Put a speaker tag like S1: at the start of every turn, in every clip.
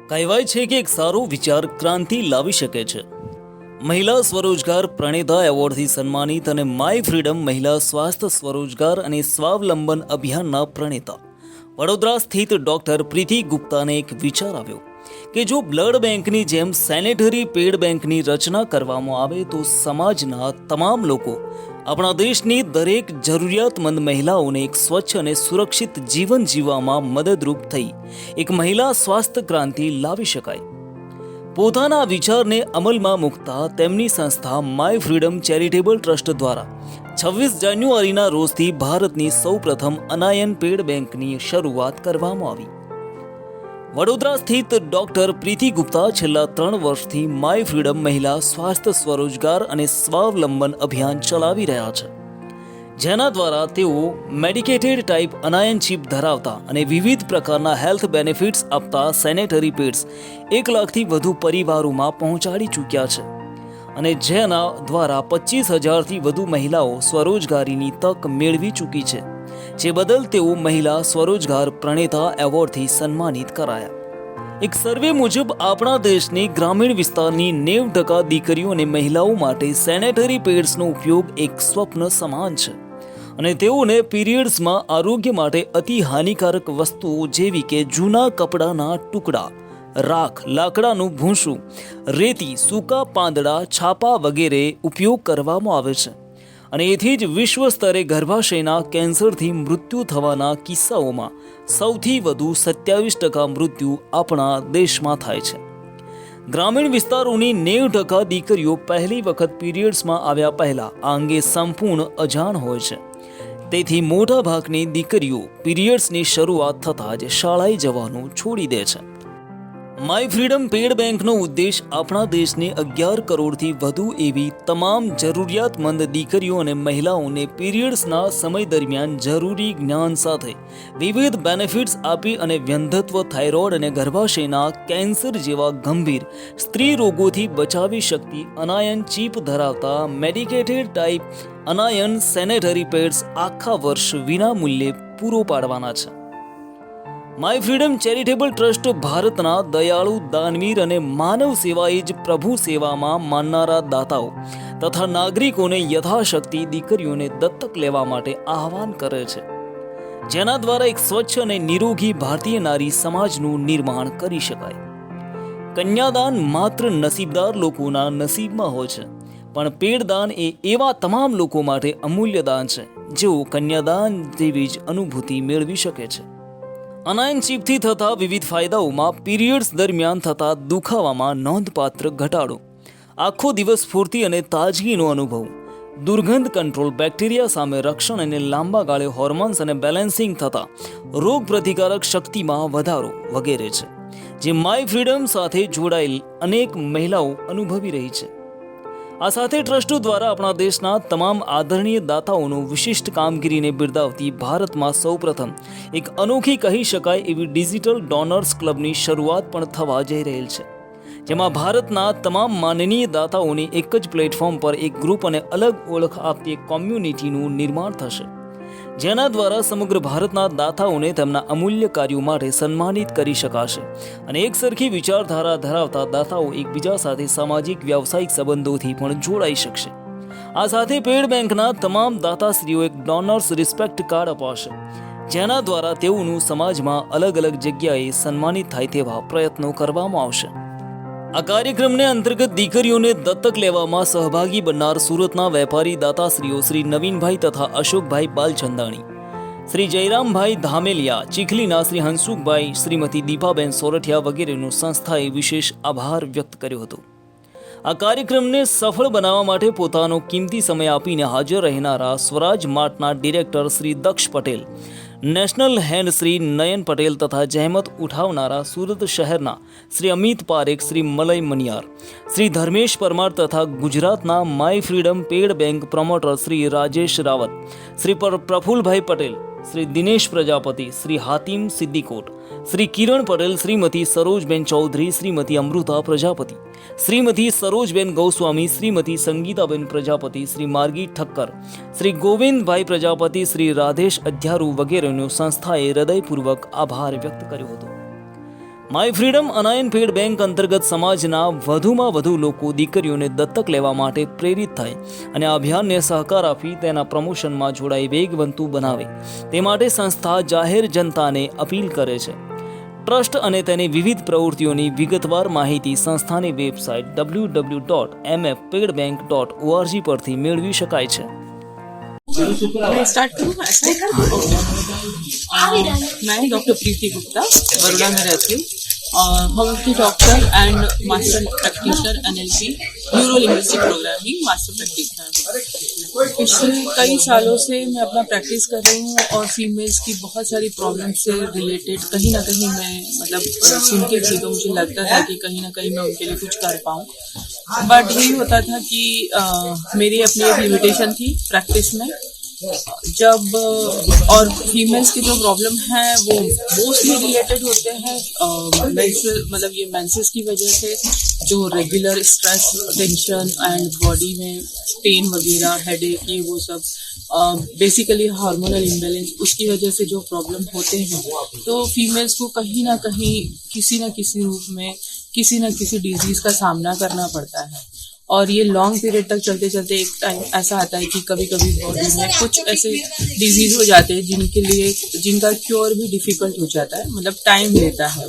S1: કહેવાય છે કે એક સારો વિચાર ક્રાંતિ લાવી શકે છે. મહિલા સ્વરોજગાર પ્રણેતા એવોર્ડથી સન્માનિત અને માય ફ્રીડમ મહિલા સ્વાસ્થ્ય સ્વરોજગાર અને સ્વાવલંબન અભિયાનના પ્રણેતા વડોદરા સ્થિત ડોક્ટર પ્રીતિ ગુપ્તાને એક વિચાર આવ્યો કે જો બ્લડ બેંકની જેમ સેનેટરી પેડ બેંકની રચના કરવામાં આવે તો સમાજના તમામ લોકો, આપણા દેશની દરેક જરૂરિયાતમંદ મહિલાઓને એક સ્વચ્છ અને સુરક્ષિત જીવન જીવવામાં મદદરૂપ થઈ એક મહિલા સ્વાસ્થ્ય ક્રાંતિ લાવી શકાય. પોતાના વિચારને અમલમાં મૂકતા તેમની સંસ્થા માય ફ્રીડમ ચેરિટેબલ ટ્રસ્ટ દ્વારા 26 જાન્યુઆરીના રોજથી ભારતની સૌપ્રથમ અનાયન પેડ બેંકની શરૂઆત કરવામાં આવી. વડોદરા સ્થિત ડોક્ટર પ્રીતિ ગુપ્તા છેલ્લા 3 વર્ષથી માય ફ્રીડમ મહિલા સ્વાસ્થ્ય સ્વરોજગાર અને સ્વાવલંબન અભિયાન ચલાવી રહ્યા છે, જેના દ્વારા તેઓ મેડિકેટેડ ટાઈપ અનાયન ચિપ ધરાવતા અને વિવિધ પ્રકારના હેલ્થ બેનિફિટ્સ આપતા સેનેટરી પેડ્સ 1 લાખથી વધુ પરિવારોમાં પહોંચાડી ચૂક્યા છે અને જેના દ્વારા 25,000થી વધુ મહિલાઓ સ્વરોજગારીની તક મેળવી ચૂકી છે, જે બદલ તેઓ મહિલા સ્વરોજગાર પ્રણેતા એવોર્ડથી સન્માનિત કરાયા. એક સર્વે મુજબ આપણા દેશની ગ્રામીણ વિસ્તારની 90% દીકરીઓ અને મહિલાઓ માટે સેનેટરી પેડ્સનો ઉપયોગ એક સ્વપ્ન સમાન છે અને તેઓને પીરિયડ્સમાં આરોગ્ય માટે અતિ હાનિકારક વસ્તુઓ જેવી કે જૂના કપડાના ટુકડા, રાખ, લાકડાનું ભૂંસું, રેતી, સૂકા પાંદડા, છાપા વગેરે ઉપયોગ કરવામાં આવે છે અને એથી જ વિશ્વ સ્તરે ગર્ભાશયના કેન્સરથી મૃત્યુ થવાના કિસ્સાઓમાં સૌથી વધુ 27% મૃત્યુ આપણા દેશમાં થાય છે. ગ્રામીણ વિસ્તારોની 90% દીકરીઓ પહેલી વખત પીરિયડ્સમાં આવ્યા પહેલા આ અંગે સંપૂર્ણ અજાણ હોય છે. તેથી મોટા ભાગની દીકરીઓ પીરિયડ્સની શરૂઆત થતાં જ શાળાએ જવાનું છોડી દે છે. માય ફ્રીડમ પેડ બેંકનો ઉદ્દેશ આપણા દેશની 11 કરોડથી વધુ એવી તમામ જરૂરિયાતમંદ દીકરીઓ અને મહિલાઓને પીરિયડ્સના સમય દરમિયાન જરૂરી જ્ઞાન સાથે વિવિધ બેનિફિટ્સ આપી અને વ્યંધત્વ, થાઇરોઇડ અને ગર્ભાશયના કેન્સર જેવા ગંભીર સ્ત્રી રોગોથી બચાવી શકતી અનાયન ચીપ ધરાવતા મેડિકેટેડ ટાઈપ અનાયન સેનેટરી પેડ્સ આખા વર્ષ વિનામૂલ્યે પૂરો પાડવાના છે. માય ફ્રીડમ ચેરિટેબલ ટ્રસ્ટ ભારતના દયાળુ, દાનવીર અને માનવ સેવાએ જ પ્રભુ સેવામાં માનનારા દાતાઓ તથા નાગરિકોને યથાશક્તિ દીકરીઓને દત્તક લેવા માટે આહવાન કરે છે, જેના દ્વારા એક સ્વચ્છ અને નિરોગી ભારતીય નારી સમાજનું નિર્માણ કરી શકાય. કન્યાદાન માત્ર નસીબદાર લોકોના નસીબમાં હોય છે, પણ પેડદાન એ એવા તમામ લોકો માટે અમૂલ્ય દાન છે જેઓ કન્યાદાન જેવી જ અનુભૂતિ મેળવી શકે છે. અનાયન ચીપથી થતા વિવિધ ફાયદાઓમાં પીરિયડ્સ દરમિયાન થતા દુખાવામાં નોંધપાત્ર ઘટાડો, આખો દિવસ સ્ફૂર્તિ અને તાજગીનો અનુભવ, દુર્ગંધ કંટ્રોલ, બેક્ટેરિયા સામે રક્ષણ અને લાંબા ગાળે હોર્મોન્સ અને બેલેન્સિંગ થતા રોગ પ્રતિકારક શક્તિમાં વધારો વગેરે છે, જે માય ફ્રીડમ સાથે જોડાયેલ અનેક મહિલાઓ અનુભવી રહી છે. આ સાથે ટ્રસ્ટો દ્વારા આપણા દેશના તમામ આદરણીય દાતાઓનો વિશિષ્ટ કામગીરીને બિરદાવતી ભારતમાં સૌપ્રથમ એક અનોખી કહી શકાય એવી ડિજિટલ ડોનર્સ ક્લબની શરૂઆત પણ થવા જઈ રહેલ છે, જેમાં ભારતના તમામ માનનીય દાતાઓની એક જ પ્લેટફોર્મ પર એક ગ્રુપ અને અલગ ઓળખ આપતી એક કોમ્યુનિટીનું નિર્માણ થશે, જેના દ્વારા સમગ્ર ભારતના દાતાઓને તેમના અમૂલ્ય કાર્યો માટે સન્માનિત કરી શકાશે અને એક સરખી વિચારધારા ધરાવતા દાતાઓ એકબીજા સાથે સામાજિક વ્યવસાયિક સંબંધોથી પણ જોડાઈ શકશે. આ સાથે પેડ બેંકના તમામ દાતાશ્રીઓ એક ડોનર્સ રિસ્પેક્ટ કાર્ડ અપાશે, જેના દ્વારા તેઓનું સમાજમાં અલગ અલગ જગ્યાએ સન્માનિત થાય તેવા પ્રયત્નો કરવામાં આવશે. આ કાર્યક્રમને અંતર્ગત દીકરીઓને દત્તક લેવામાં સહભાગી બનનાર સુરતના વેપારી દાતાશ્રીઓ શ્રી નવીનભાઈ તથા અશોકભાઈ બાલચંદાણી, શ્રી જયરામભાઈ ધામેલિયા, ચીખલીના શ્રી હંસુકભાઈ, શ્રીમતી દીપાબેન સોરઠિયા વગેરેનો સંસ્થાએ વિશેષ આભાર વ્યક્ત કર્યો હતો. આ કાર્યક્રમને સફળ બનાવવા માટે પોતાનો કિંમતી સમય આપીને હાજર રહેનારા સ્વરાજ માર્ટના ડિરેક્ટર શ્રી દક્ષ પટેલ, નેશનલ હેન્ડ શ્રી નયન પટેલ તથા જહેમત ઉઠાવનારા સુરત શહેરના શ્રી અમિત પારેખ, શ્રી મલય મનિયાર, શ્રી ધર્મેશ પરમાર તથા ગુજરાતના my freedom pad bank promoter Shri Rajesh Rawat, Shri Prafulbhai Patel, Shri Dinesh Prajapati, Shri Hatim Siddikot, Shri Kiran Patel, Shrimati Sarojben Chaudhary, Shrimati Amruta Prajapati, Shrimati Sarojben Goswami, Shrimati Sangitaben Prajapati, Shri Margi Thakkar, Shri Govindbhai Prajapati, Shri Radhesh Adhyaru વગેરેનો સંસ્થાએ હૃદયપૂર્વક આભાર વ્યક્ત કર્યો હતો. માય ફ્રીડમ અનાયન પેડ બેંક અંતર્ગત સમાજના વધુમાં વધુ લોકો દીકરીઓને દત્તક લેવા માટે પ્રેરિત થાય અને આ અભિયાનને સહકાર આપી તેના પ્રમોશનમાં જોડાઈ વેગવંતુ બનાવે તે માટે સંસ્થા જાહેર જનતાને અપીલ કરે છે. ટ્રસ્ટ અને તેની વિવિધ પ્રવૃત્તિઓની વિગતવાર માહિતી સંસ્થાની વેબસાઇટ www.mfpaidbank.org પરથી મેળવી શકાય છે.
S2: मैं स्टार्ट करूँ ऐसे? मैं डॉक्टर प्रीति गुप्ता बड़ौदा में रहती हूँ. Homeopathy doctor and master practitioner NLP neuro linguistic programming master practitioner हूँ. पिछले कई सालों से मैं अपना प्रैक्टिस कर रही हूँ और फीमेल्स की बहुत सारी प्रॉब्लम से रिलेटेड कहीं ना कहीं मैं सुनती थी तो मुझे लगता था कि कहीं ना कहीं मैं उनके लिए कुछ कर पाऊँ. बट यही होता था कि मेरी अपनी एक लिमिटेशन थी प्रैक्टिस में. जब और फीमेल्स की जो प्रॉब्लम है वो मोस्टली रिलेटेड होते हैं मतलब ये मेंसेस की वजह से जो regular stress tension and body में पेन वगैरह हेडेक ये वो सब बेसिकली हार्मोनल इम्बैलेंस उसकी वजह से जो प्रॉब्लम होते हैं तो फीमेल्स को कहीं ना कहीं किसी न किसी रूप में किसी न किसी डिजीज का सामना करना पड़ता है. और ये लॉन्ग पीरियड तक चलते चलते एक टाइम ऐसा आता है कि कभी कभी बॉडी में कुछ ऐसे डिजीज हो जाते हैं जिनका क्योर भी डिफिकल्ट हो जाता है, मतलब टाइम लेता है.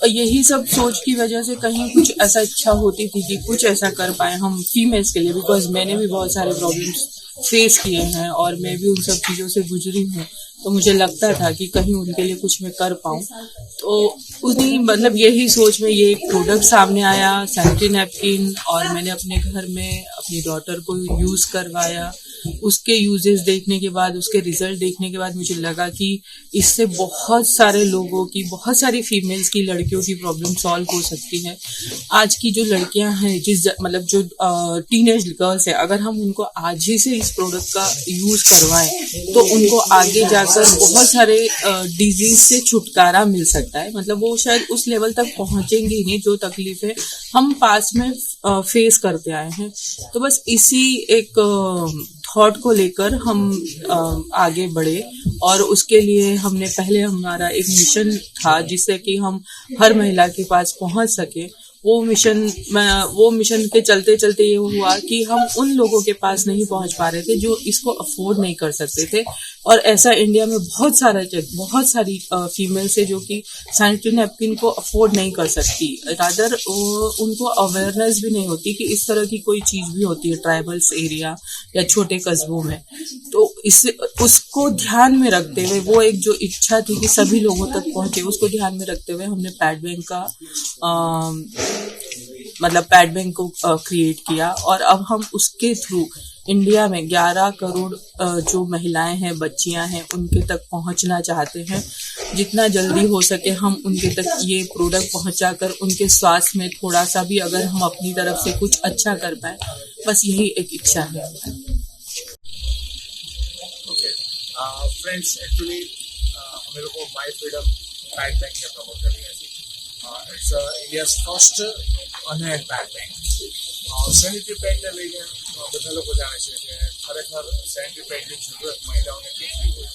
S2: और यही सब सोच की वजह से कहीं कुछ ऐसा इच्छा होती थी कि कुछ ऐसा कर पाए हम फीमेल्स के लिए, बिकॉज मैंने भी बहुत सारे प्रॉब्लम्स फेस किए हैं और मैं भी उन सब चीज़ों से गुजरी हूँ. तो मुझे लगता था कि कहीं उनके लिए कुछ मैं कर पाऊँ. तो उन्हीं मतलब यही सोच में ये एक प्रोडक्ट सामने आया सैनिटरी नैपकिन, और मैंने अपने घर में अपनी डॉटर को यूज़ करवाया. उसके यूजेस देखने के बाद उसके रिजल्ट देखने के बाद मुझे लगा कि इससे बहुत सारे लोगों की बहुत सारी फीमेल्स की लड़कियों की प्रॉब्लम सॉल्व हो सकती है. आज की जो लड़कियां हैं मतलब जो टीनेज गर्ल्स है, अगर हम उनको आज ही से इस प्रोडक्ट का यूज करवाएं तो उनको आगे जाकर बहुत सारे डिजीज से छुटकारा मिल सकता है. मतलब वो शायद उस लेवल तक पहुंचेंगे ही नहीं जो तकलीफें हम पास में फेस करते आए हैं. तो बस इसी एक थॉट को लेकर हम आगे बढ़े और उसके लिए हमने पहले हमारा एक मिशन था जिससे कि हम हर महिला के पास पहुंच सके. वो मिशन के चलते चलते ये हुआ कि हम उन लोगों के पास नहीं पहुंच पा रहे थे जो इसको अफोर्ड नहीं कर सकते थे. और ऐसा इंडिया में बहुत सारी फीमेल्स है जो कि सैनिटरी नैपकिन को अफोर्ड नहीं कर सकती. रादर उनको अवेयरनेस भी नहीं होती कि इस तरह की कोई चीज़ भी होती है ट्राइबल्स एरिया या छोटे कस्बों में. तो उसको ध्यान में रखते हुए वो एक जो इच्छा थी कि सभी लोगों तक पहुंचे, उसको ध्यान में रखते हुए हमने पैड बैंक को क्रिएट किया. और अब हम उसके थ्रू इंडिया में 11 करोड़ जो महिलाएं हैं, बच्चियां हैं, उनके तक पहुंचना चाहते हैं. जितना जल्दी हो सके हम उनके तक ये प्रोडक्ट पहुंचाकर उनके स्वास्थ्य में थोड़ा सा भी अगर हम अपनी तरफ से कुछ अच्छा कर पाए, बस यही एक इच्छा है.
S3: फ्रेंड्स एक्चुअली हम लोग माय फ्रीडम पैड बैंक ने प्रमोट कर रही है. इट्स इंडियाज फर्स्ट अनहेड पैड बैंक. સેનિટરી પેડને લઈને બધા લોકો જાણે છે કે ખરેખર સેનિટરી પેડની જરૂરત મહિલાઓને કેટલી હોય.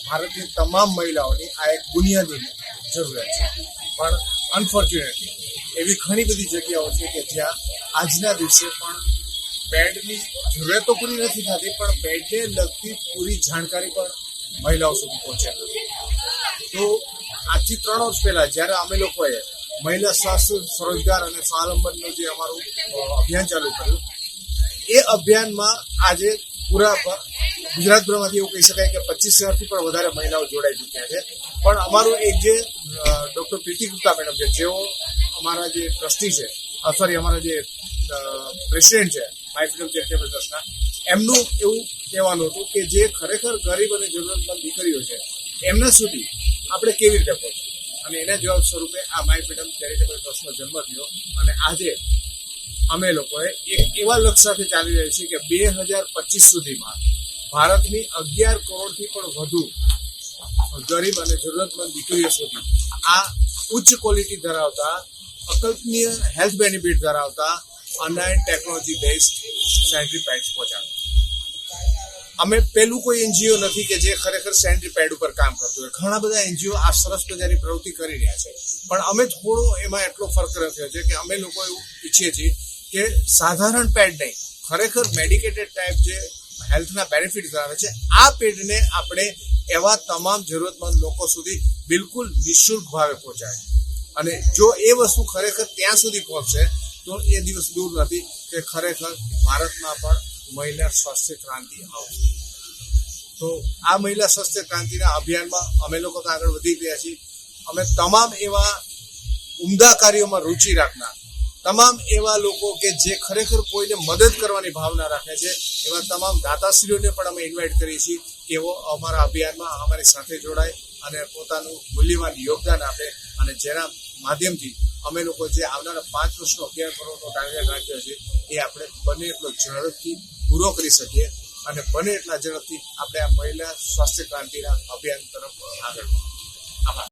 S3: ભારતની તમામ મહિલાઓની આ એક બુનિયાદી જરૂરિયાત છે. પણ અનફોર્ચ્યુનેટલી એવી ઘણી બધી જગ્યાઓ છે કે જ્યાં આજના દિવસે પણ પેડની જરૂરિયાત તો પૂરી નથી થતી, પણ પેડને લગતી પૂરી જાણકારી પણ મહિલાઓ સુધી પહોંચ્યા નથી. તો આજથી 3 વર્ષ પહેલાં જ્યારે અમે લોકોએ મહિલા સ્વાસ્થ્ય સ્વરોજગાર અને સ્વાવલંબનનું જે અમારું અભિયાન ચાલુ કર્યું, એ અભિયાનમાં આજે પૂરા ગુજરાતભરમાંથી એવું કહી શકાય કે 25,000થી પણ વધારે મહિલાઓ જોડાઈ ચૂક્યા છે. પણ અમારું એક જે ડૉક્ટર પ્રીતિ ગુપ્તા મેડમ છે, જેઓ અમારા જે ટ્રસ્ટી છે, અમારા જે પ્રેસિડેન્ટ છે માય ફ્રીડમ ચેરિટેબલ ટ્રસ્ટના, એમનું એવું કહેવાનું હતું કે જે ખરેખર ગરીબ અને જરૂરતમંદ દીકરીઓ છે એમના સુધી આપણે કેવી રીતે પહોંચીએ. અને એના જવાબ સ્વરૂપે આ માય ફ્રીડમ ચેરિટેબલ ટ્રસ્ટનો જન્મ થયો. અને આજે અમે લોકોએ એક એવા લક્ષ્ય સાથે ચાલી રહ્યા છીએ કે 2025 સુધીમાં ભારતની 11 કરોડથી પણ વધુ ગરીબ અને જરૂરતમંદ દીકરીઓ સુધી આ ઉચ્ચ ક્વોલિટી ધરાવતા, અકલ્પનીય હેલ્થ બેનિફિટ ધરાવતા unlined technology based sanitary pads પહોંચાડવા. અમે પેલું કોઈ એનજીઓ નથી કે જે ખરેખર સેનિટરી પેડ ઉપર કામ કરતું હોય. ઘણા બધા એનજીઓ આ સરસ મજાની પ્રવૃત્તિ કરી રહ્યા છે, પણ અમે થોડો એમાં એટલો ફરક થયો છે કે અમે લોકો એવું ઈચ્છીએ છીએ કે સાધારણ પેડ નહીં, ખરેખર મેડિકેટેડ ટાઈપ જે હેલ્થના બેનિફિટ ધરાવે છે આ પેડને આપણે એવા તમામ જરૂરતમંદ લોકો સુધી બિલકુલ નિઃશુલ્ક ભાવે પહોંચાડે. અને જો એ વસ્તુ ખરેખર ત્યાં સુધી પહોંચશે તો એ દિવસ દૂર નથી કે ખરેખર ભારતમાં પણ મહિલા સ્વાસ્થ્ય ક્રાંતિ આવશે. તો આ મહિલા સ્વાસ્થ્ય ક્રાંતિના અભિયાનમાં અમે લોકો તો આગળ વધી ગયા છીએ. અમે તમામ એવા ઉમદા કાર્યોમાં રુચિ રાખનાર, તમામ એવા લોકો કે જે ખરેખર કોઈને મદદ કરવાની ભાવના રાખે છે એવા તમામ દાતાશ્રીઓને પણ અમે ઇન્વાઇટ કરીએ છીએ કે એઓ અમારા અભિયાનમાં અમારી સાથે જોડાય અને પોતાનું મૂલ્યવાન યોગદાન આપે, અને જેના માધ્યમથી અમે લોકો જે આવનારા 5 વર્ષનો અભિયાન કરવાનો ટાર્ગેટ રાખ્યો છે એ આપણે બને એટલો ઝડપથી પૂરો કરી શકીએ અને બને એટલા ઝડપથી આપણે આ મહિલા સ્વાસ્થ્ય ક્રાંતિના અભિયાન તરફ આગળ. આભાર.